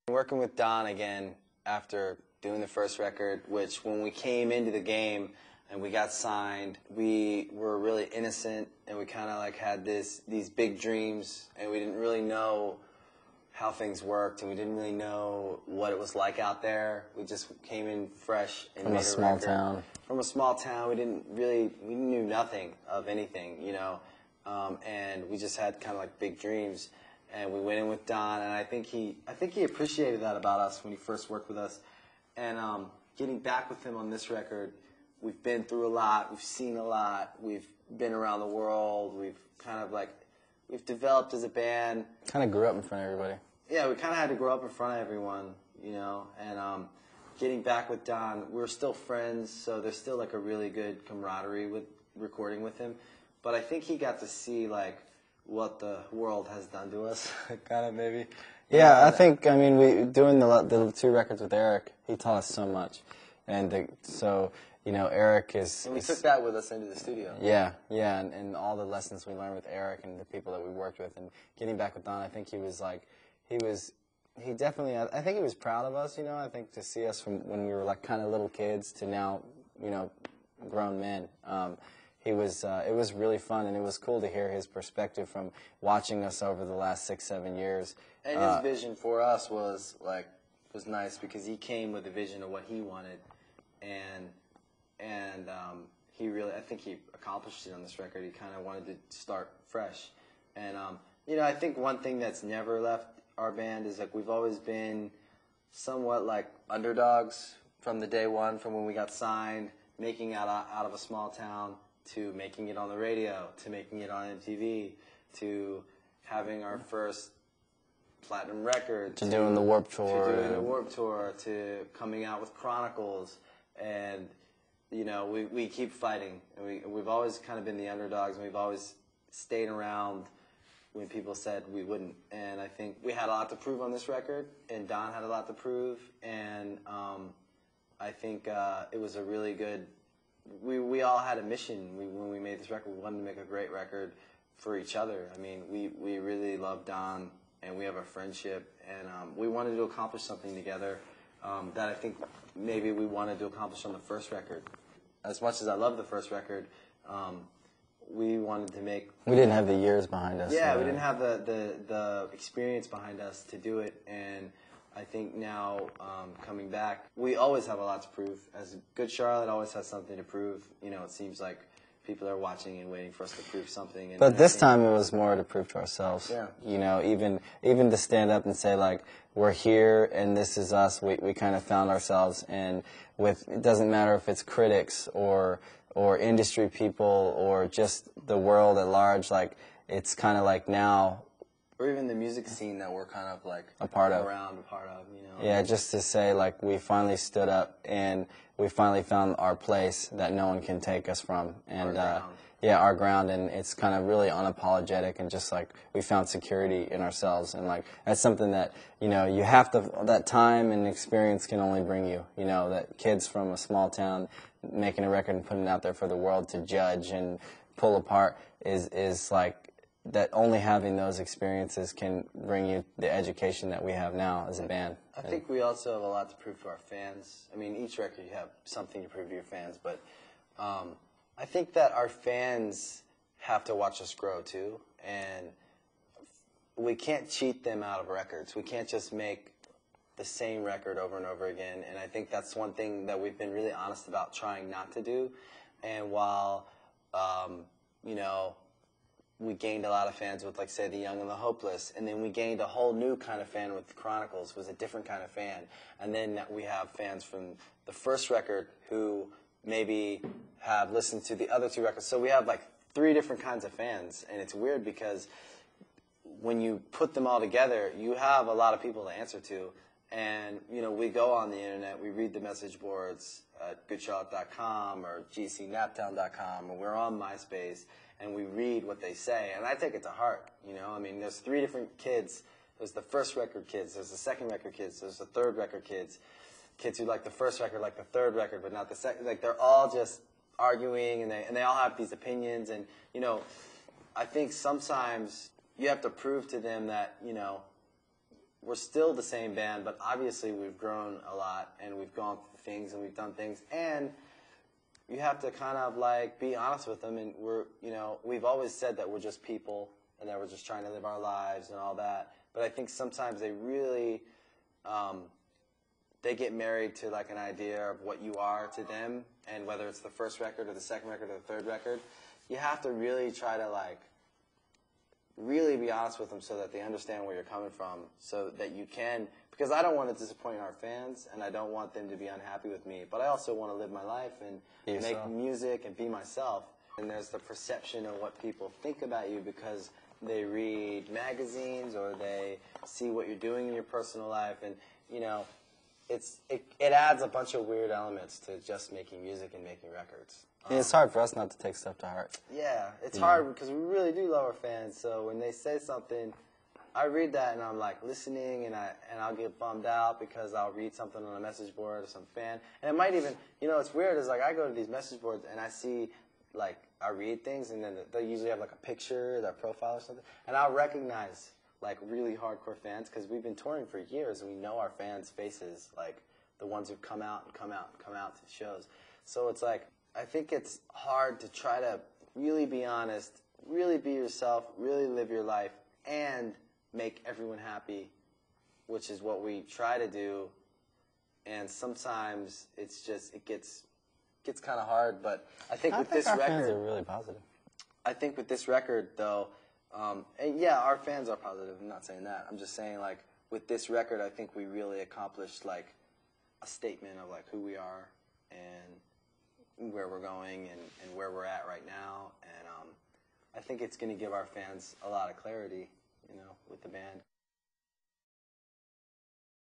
Working with Don again after doing the first record, which when we came into the game and we got signed, we were really innocent and we kind of like had these big dreams, and we didn't really know how things worked, and we didn't really know what it was like out there. We just came in fresh and from made a small record. town. From a small town, we knew nothing of anything, you know, and we just had kind of like big dreams. And we went in with Don, and I think he appreciated that about us when he first worked with us. And getting back with him on this record, we've been through a lot, we've seen a lot, we've been around the world, we've developed as a band. Kind of grew up in front of everybody. Yeah, we kind of had to grow up in front of everyone, you know. And getting back with Don, we're still friends, so there's still like a really good camaraderie with recording with him. But I think he got to see like what the world has done to us, kind of maybe. Yeah, I think, I mean, we doing the 2 records with Eric, he taught us so much. And so, you know, Eric is... And we took that with us into the studio. Yeah, and all the lessons we learned with Eric and the people that we worked with. And getting back with Don, I think he was like, he definitely, I think he was proud of us, you know. I think to see us from when we were like kind of little kids to now, you know, grown men. It was really fun, and it was cool to hear his perspective from watching us over the last 6-7 years. And his vision for us was nice because he came with a vision of what he wanted, and he really, I think he accomplished it on this record. He kind of wanted to start fresh, and you know, I think one thing that's never left our band is like we've always been somewhat like underdogs from the day one, from when we got signed, making out of a small town, to making it on the radio, to making it on MTV, to having our first platinum record, to doing the Warped Tour, to coming out with Chronicles, and you know we keep fighting, and we've always kind of been the underdogs, and we've always stayed around when people said we wouldn't. And I think we had a lot to prove on this record, and Don had a lot to prove, and I think it was a really good. We all had a mission when we made this record. We wanted to make a great record for each other. I mean, we really love Don, and we have a friendship, and we wanted to accomplish something together that I think maybe we wanted to accomplish on the first record. As much as I love the first record, we wanted to make... We didn't have the years behind us. Yeah, we didn't have the experience behind us to do it, and I think now, coming back, we always have a lot to prove. As Good Charlotte always has something to prove. You know, it seems like people are watching and waiting for us to prove something. And but this time it was more to prove to ourselves. Yeah. You know, even to stand up and say, like, we're here and this is us. We kind of found ourselves. And it doesn't matter if it's critics or industry people or just the world at large. Like, it's kind of like now... Or even the music scene that we're kind of like a part of, you know. Yeah, just to say like we finally stood up and we finally found our place that no one can take us from, and our ground, and it's kind of really unapologetic, and just like we found security in ourselves, and like that's something that, you know, you have to, that time and experience can only bring you. You know, that kids from a small town making a record and putting it out there for the world to judge and pull apart is like. That only having those experiences can bring you the education that we have now as a band. I think we also have a lot to prove to our fans. I mean, each record you have something to prove to your fans, but I think that our fans have to watch us grow too, and we can't cheat them out of records. We can't just make the same record over and over again, and I think that's one thing that we've been really honest about trying not to do. And while, you know, we gained a lot of fans with, like, say, The Young and the Hopeless, and then we gained a whole new kind of fan with Chronicles, was a different kind of fan. And then we have fans from the first record who maybe have listened to the other 2 records. So we have, like, 3 different kinds of fans, and it's weird because when you put them all together, you have a lot of people to answer to. And, you know, we go on the internet, we read the message boards at goodcharlotte.com or gcnaptown.com, or we're on MySpace, and we read what they say, and I take it to heart, you know? I mean, there's 3 different kids. There's the first record kids, there's the second record kids, there's the third record kids, kids who like the first record, like the third record, but not the second. Like, they're all just arguing, and they all have these opinions, and, you know, I think sometimes you have to prove to them that, you know, we're still the same band, but obviously we've grown a lot, and we've gone through things, and we've done things, and you have to kind of like be honest with them. And we've always said that we're just people, and that we're just trying to live our lives and all that. But I think sometimes they really, they get married to like an idea of what you are to them, and whether it's the first record or the second record or the third record, you have to really try to like really be honest with them so that they understand where you're coming from, so that you can, because I don't want to disappoint our fans, and I don't want them to be unhappy with me, but I also want to live my life and make music and be myself. And there's the perception of what people think about you because they read magazines or they see what you're doing in your personal life, and it adds a bunch of weird elements to just making music and making records. It's hard for us not to take stuff to heart. Yeah, it's hard because we really do love our fans. So when they say something, I read that and I'm like listening, and I'll get bummed out because I'll read something on a message board or some fan, and it might even, it's weird. Is like I go to these message boards and I see, like, I read things, and then they usually have like a picture, their profile or something, and I'll recognize like really hardcore fans because we've been touring for years and we know our fans' faces, like the ones who've come out to shows. So it's like, I think it's hard to try to really be honest, really be yourself, really live your life, and make everyone happy, which is what we try to do. And sometimes it's just, it gets kind of hard. But I think with this record, fans are really positive. I think with this record, though, and yeah, our fans are positive. I'm not saying that. I'm just saying, like, with this record, I think we really accomplished like a statement of like who we are and where we're going and where we're at right now. And I think it's going to give our fans a lot of clarity, with the band.